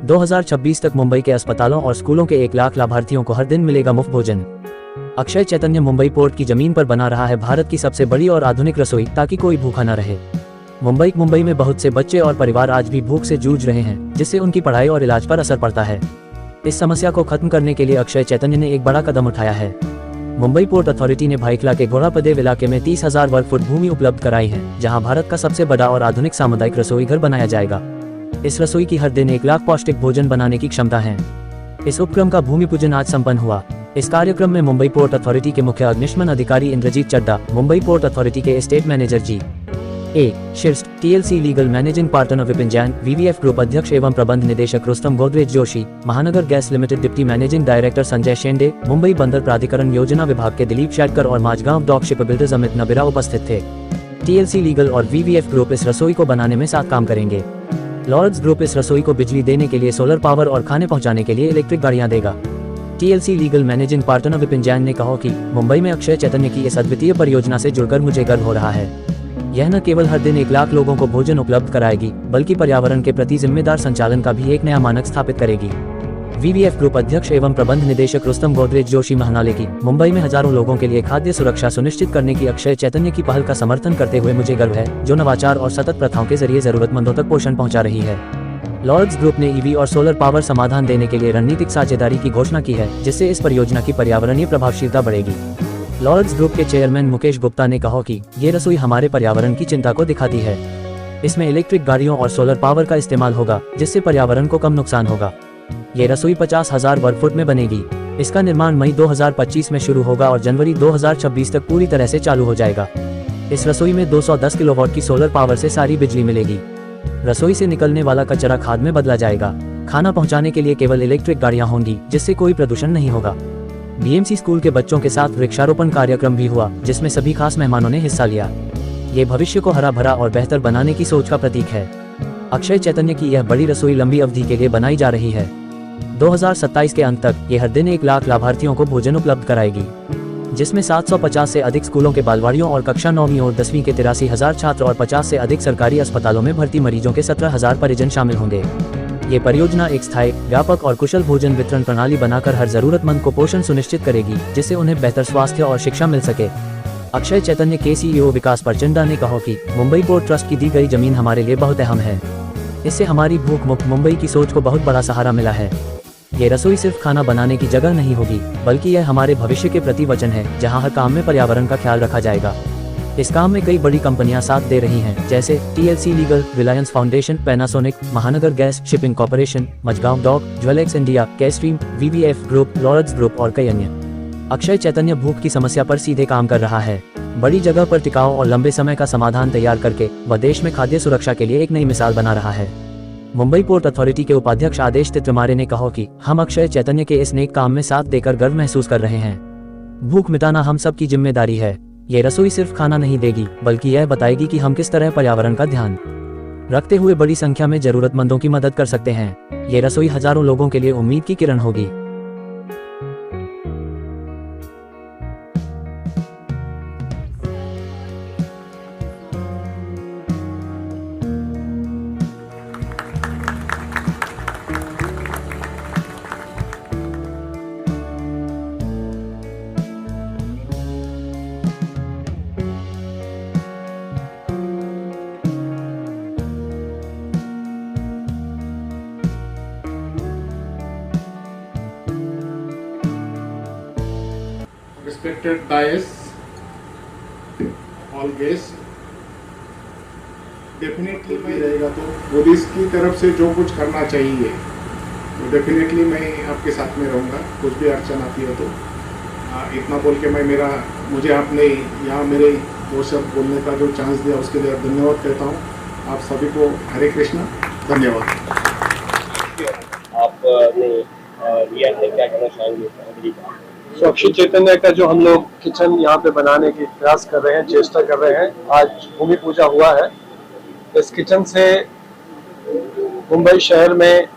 2026 तक मुंबई के अस्पतालों और स्कूलों के 1 लाख लाभार्थियों को हर दिन मिलेगा मुफ्त भोजन। अक्षय चैतन्य मुंबई पोर्ट की जमीन पर बना रहा है भारत की सबसे बड़ी और आधुनिक रसोई, ताकि कोई भूखा न रहे। मुंबई में बहुत से बच्चे और परिवार आज भी भूख से जूझ रहे हैं, जिससे उनकी पढ़ाई और इलाज पर असर पड़ता है। इस समस्या को खत्म करने के लिए अक्षय चैतन्य ने एक बड़ा कदम उठाया है। मुंबई पोर्ट अथॉरिटी ने भाईखला के घोड़ापदेव इलाके में 30,000 वर्ग फुट भूमि उपलब्ध कराई है, जहां भारत का सबसे बड़ा और आधुनिक सामुदायिक रसोई घर बनाया जाएगा। इस रसोई की हर दिन 1 लाख पौष्टिक भोजन बनाने की क्षमता है। इस उपक्रम का भूमि पूजन आज संपन्न हुआ। इस कार्यक्रम में मुंबई पोर्ट अथॉरिटी के मुख्य अग्निशमन अधिकारी इंद्रजीत चड्डा, मुंबई पोर्ट अथॉरिटी के एस्टेट मैनेजर जी.ए. शिर्स्ट, TLC legal managing partner Vipin Jain, VVF group अध्यक्ष एवं प्रबंध निदेशक Rustam Godrej Joshi, Mahanagar gas limited deputy managing director Sanjay Shende, Mumbai बंदर प्राधिकरण योजना विभाग के दिलीप शेटकर और Mazagaon dock ship builders Amit Nabira उपस्थित थे। TLC लीगल और VVF ग्रुप इस रसोई को बनाने में साथ काम करेंगे। लॉर्ड्स ग्रुप इस रसोई को बिजली देने के लिए सोलर पावर और खाने पहुंचाने के लिए इलेक्ट्रिक गाड़ियां देगा। TLC legal managing partner Vipin Jain ने कहा कि मुंबई में अक्षय चैतन्य की इस अद्वितीय परियोजना से जुड़कर मुझे गर्व हो रहा है। यह न केवल हर दिन 1 लाख लोगों को भोजन उपलब्ध कराएगी, बल्कि पर्यावरण के प्रति जिम्मेदार संचालन का भी एक नया मानक स्थापित करेगी। VVF ग्रुप अध्यक्ष एवं प्रबंध निदेशक रुस्तम गोदरेज जोशी महानाले की, मुंबई में हजारों लोगों के लिए खाद्य सुरक्षा सुनिश्चित करने की अक्षय चैतन्य की पहल का समर्थन करते हुए मुझे गर्व है, जो नवाचार और सतत प्रथाओं के जरिए जरूरतमंदों तक पोषण पहुंचा रही है। लॉर्ड्स ग्रुप ने EV और सोलर पावर समाधान देने के लिए रणनीतिक साझेदारी की घोषणा की है, जिससे इस परियोजना की पर्यावरणीय प्रभावशीलता बढ़ेगी। लॉर्ड्स ग्रुप के चेयरमैन मुकेश गुप्ता ने कहा कि ये रसोई हमारे पर्यावरण की चिंता को दिखाती है। इसमें इलेक्ट्रिक गाड़ियों और सोलर पावर का इस्तेमाल होगा, जिससे पर्यावरण को कम नुकसान होगा। ये रसोई 50,000 वर्ग फुट में बनेगी। इसका निर्माण मई 2025 में शुरू होगा और जनवरी 2026 तक पूरी तरह से चालू हो जाएगा। इस रसोई में 210 किलोवाट की सोलर पावर से सारी बिजली मिलेगी। रसोई से निकलने वाला कचरा खाद में बदला जाएगा। खाना पहुंचाने के लिए केवल इलेक्ट्रिक गाड़ियां होंगी, जिससे कोई प्रदूषण नहीं होगा। BMC स्कूल के बच्चों के साथ वृक्षारोपण कार्यक्रम भी हुआ, जिसमें सभी खास मेहमानों ने हिस्सा लिया। ये भविष्य को हरा भरा और बेहतर बनाने की सोच का प्रतीक है। अक्षय चैतन्य की यह बड़ी रसोई लंबी अवधि के लिए बनाई जा रही है। 2027 के अंत तक ये हर दिन 1 लाख लाभार्थियों को भोजन उपलब्ध कराएगी, जिसमें 750 से अधिक स्कूलों के बालवाड़ियों और कक्षा 9वीं और 10वीं के 83,000 छात्र और 50 से अधिक सरकारी अस्पतालों में भर्ती मरीजों के 17,000 परिजन शामिल होंगे। ये परियोजना एक स्थायी, व्यापक और कुशल भोजन वितरण प्रणाली बनाकर हर जरूरतमंद को पोषण सुनिश्चित करेगी, जिससे उन्हें बेहतर स्वास्थ्य और शिक्षा मिल सके। अक्षय चैतन्य के CEO विकास प्रचंडा ने कहा कि मुंबई पोर्ट ट्रस्ट की दी गई जमीन हमारे लिए बहुत अहम है। इससे हमारी भूख मुक्त मुंबई की सोच को बहुत बड़ा सहारा मिला है। ये रसोई सिर्फ खाना बनाने की जगह नहीं होगी, बल्कि यह हमारे भविष्य के प्रति वचन है, जहां हर काम में पर्यावरण का ख्याल रखा जाएगा। इस काम में कई बड़ी कंपनियां साथ दे रही हैं, जैसे TLC legal, Reliance foundation, Panasonic, Mahanagar gas shipping corporation, Mazagaon dock, Jewelex India, केस्ट्रीम, VVF ग्रुप, लॉर्ड्स ग्रुप और कई अन्य। अक्षय चैतन्य भूख की समस्या पर सीधे काम कर रहा है। बड़ी जगह पर टिकाऊ और लंबे समय का समाधान तैयार करके वह देश में खाद्य सुरक्षा के लिए एक नई मिसाल बना रहा है। मुंबई पोर्ट अथॉरिटी के उपाध्यक्ष आदेश तित्रमारे ने कहा कि हम अक्षय चैतन्य के इस नेक काम में साथ देकर गर्व महसूस कर रहे हैं। भूख मिटाना हम सब की जिम्मेदारी है। ये रसोई सिर्फ खाना नहीं देगी, बल्कि यह बताएगी कि हम किस तरह पर्यावरण का ध्यान रखते हुए बड़ी संख्या में जरूरतमंदों की मदद कर सकते हैं। ये रसोई हजारों लोगों के लिए उम्मीद की किरण होगी। Respected dais, all guests, definitely मैं रहेगा तो पुलिस की तरफ से जो कुछ करना चाहिए तो डेफिनेटली मैं आपके साथ में रहूँगा। कुछ भी अड़चन आती है तो इतना बोल के मुझे आपने यहाँ मेरे वो सब बोलने का जो चांस दिया उसके लिए धन्यवाद कहता हूँ। आप सभी को हरे कृष्णा, धन्यवाद। आपने क्या कहना चाहेंगे? अक्षय चैतन्य का जो हम लोग किचन यहाँ पे बनाने की प्रयास कर रहे हैं, चेष्टा कर रहे हैं, आज भूमि पूजा हुआ है। इस किचन से मुंबई शहर में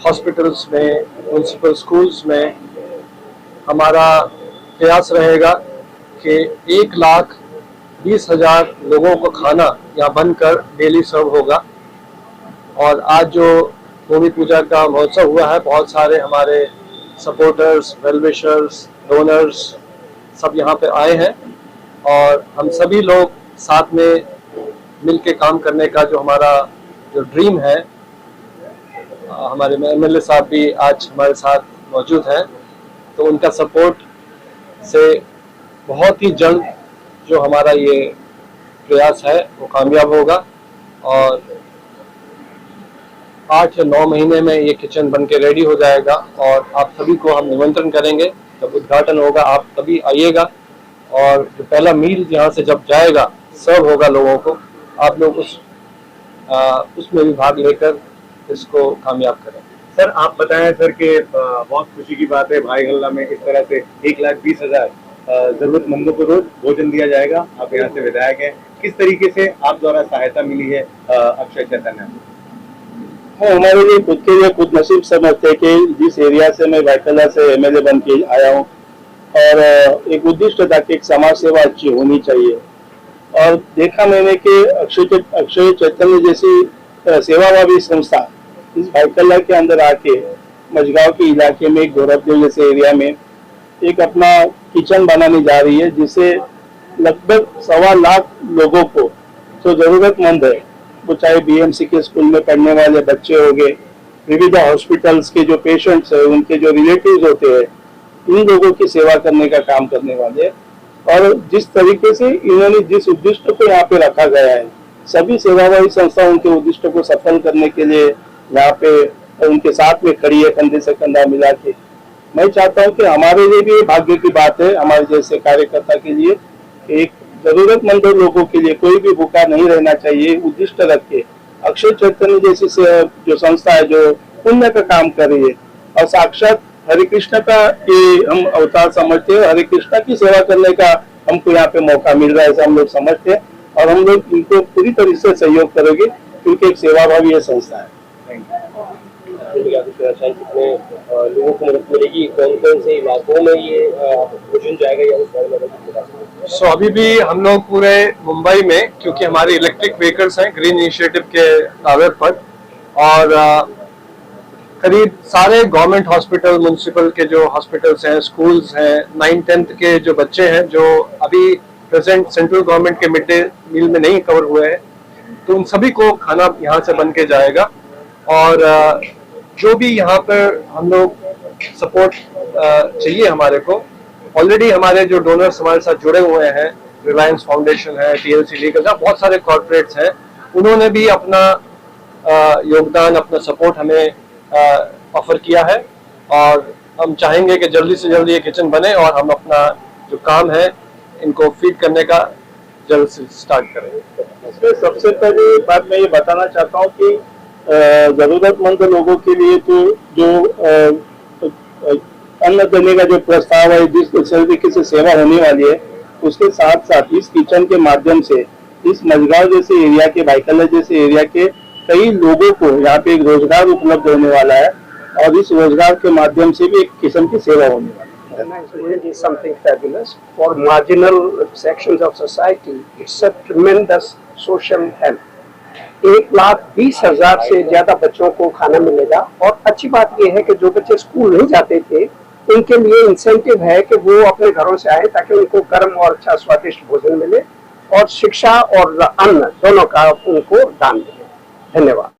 हॉस्पिटल्स में, म्यूनसिपल स्कूल्स में हमारा प्रयास रहेगा कि 1,20,000 लोगों को खाना यहाँ बनकर डेली सर्व होगा। और आज जो भूमि पूजा का महोत्सव हुआ है, बहुत सारे हमारे सपोर्टर्स, वेल विशर्स, डोनर्स सब यहाँ पे आए हैं और हम सभी लोग साथ में मिलके काम करने का जो हमारा जो ड्रीम है, हमारे एमएलए साहब भी आज हमारे साथ मौजूद हैं, तो उनका सपोर्ट से बहुत ही जल्द जो हमारा ये प्रयास है वो कामयाब होगा और 8 या 9 महीने में ये किचन बन के रेडी हो जाएगा और आप सभी को हम निमंत्रण करेंगे। जब उद्घाटन होगा आप सभी आइएगा और जो पहला मील यहाँ से जब जाएगा सर्व होगा लोगों को, आप लोग उसमें भी भाग लेकर इसको कामयाब करें। सर आप बताएं सर कि बहुत खुशी की बात है, भाई हल्ला में इस तरह से 1,20,000 जरूरतमंदों को रोज भोजन दिया जाएगा। आप यहाँ से विधायक हैं, किस तरीके से आप द्वारा सहायता मिली है अक्षय चैतन्य? हाँ, हमारे लिए खुद के लिए खुद नसीब समझते हैं कि जिस एरिया से मैं भाईकला से एमएलए बन के आया हूँ और एक उद्दिष्ट था कि एक समाज सेवा अच्छी होनी चाहिए और देखा मैंने कि अक्षय चैतन्य जैसी सेवाभावी संस्था इस भाईकला के अंदर आके मझगांव के इलाके में गौरवदेव जैसे एरिया में एक अपना किचन बनाने जा रही है, जिससे लगभग 1.25 लाख लोगों को जो जरूरतमंद है, वो चाहे बीएमसी के स्कूल में पढ़ने वाले बच्चे हो गए, विविध हॉस्पिटल्स के जो पेशेंट्स है, उनके जो रिलेटिव्स होते हैं, इन लोगों की सेवा करने का काम करने वाले। और जिस तरीके से इन्होंने जिस उद्दिष्ट को यहाँ पे रखा गया है, सभी सेवाभावी संस्था उनके उद्दिष्ट को सफल करने के लिए यहाँ पे उनके साथ में खड़ी है, कंधे से कंधा मिला के। मैं चाहता हूँ कि हमारे लिए भी भाग्य की बात है, हमारे जैसे कार्यकर्ता के लिए, एक जरूरतमंद लोगों के लिए कोई भी भूखा नहीं रहना चाहिए, उद्दिष्ट रख के अक्षय चैतन्य जैसी जो संस्था है जो पुण्य का काम कर रही है और साक्षात हरे कृष्ण का ये हम अवतार समझते हैं, हरे कृष्ण की सेवा करने का हमको यहाँ पे मौका मिल रहा है, ऐसा हम लोग समझते हैं और हम लोग इनको पूरी तरह से सहयोग करेंगे क्योंकि एक सेवाभावी ये संस्था है। कितने लोगों को मदद मिलेगी, कौन कौन से इलाकों में ये भोजन जाएगा या उस बारे में? सो अभी भी हम लोग पूरे मुंबई में, क्योंकि हमारे इलेक्ट्रिक व्हीकल्स हैं ग्रीन इनिशिएटिव के दावे पर, और करीब सारे गवर्नमेंट हॉस्पिटल, म्युनिसिपल के जो हॉस्पिटल्स हैं, स्कूल्स हैं, 9th-10th के जो बच्चे हैं जो अभी प्रेजेंट सेंट्रल गवर्नमेंट के मिड डे मील में नहीं कवर हुए हैं, तो उन सभी को खाना यहाँ से बन के जाएगा। और जो भी यहाँ पर हम लोग सपोर्ट चाहिए हमारे को, ऑलरेडी हमारे जो डोनर्स हमारे साथ जुड़े हुए हैं, रिलायंस फाउंडेशन है, TLC लीगल, बहुत सारे कॉर्पोरेट्स हैं, उन्होंने भी अपना योगदान, अपना सपोर्ट हमें ऑफर किया है और हम चाहेंगे कि जल्दी से जल्दी ये किचन बने और हम अपना जो काम है इनको फीड करने का जल्द से स्टार्ट करें। इसमें सबसे पहली बात मैं ये बताना चाहता हूँ कि जरूरतमंद लोगों के लिए तो जो अन्न देने का जो प्रस्ताव है, जिस तरीके से सेवा होने वाली है, उसके साथ साथ इस किचन के माध्यम से इस मझगांव जैसे एरिया के, भाईकला जैसे एरिया के कई लोगों को यहाँ पे एक रोजगार उपलब्ध होने वाला है और इस रोजगार के माध्यम से भी एक किस्म की सेवा होने वाली है। It's really something fabulous for marginal sections of society. It's a tremendous social help. 1,20,000 से ज्यादा बच्चों को खाना मिलेगा और अच्छी बात यह है कि जो बच्चे स्कूल नहीं जाते थे उनके लिए इंसेंटिव है कि वो अपने घरों से आए ताकि उनको गर्म और अच्छा स्वादिष्ट भोजन मिले और शिक्षा और अन्न दोनों का उनको दान मिले। धन्यवाद।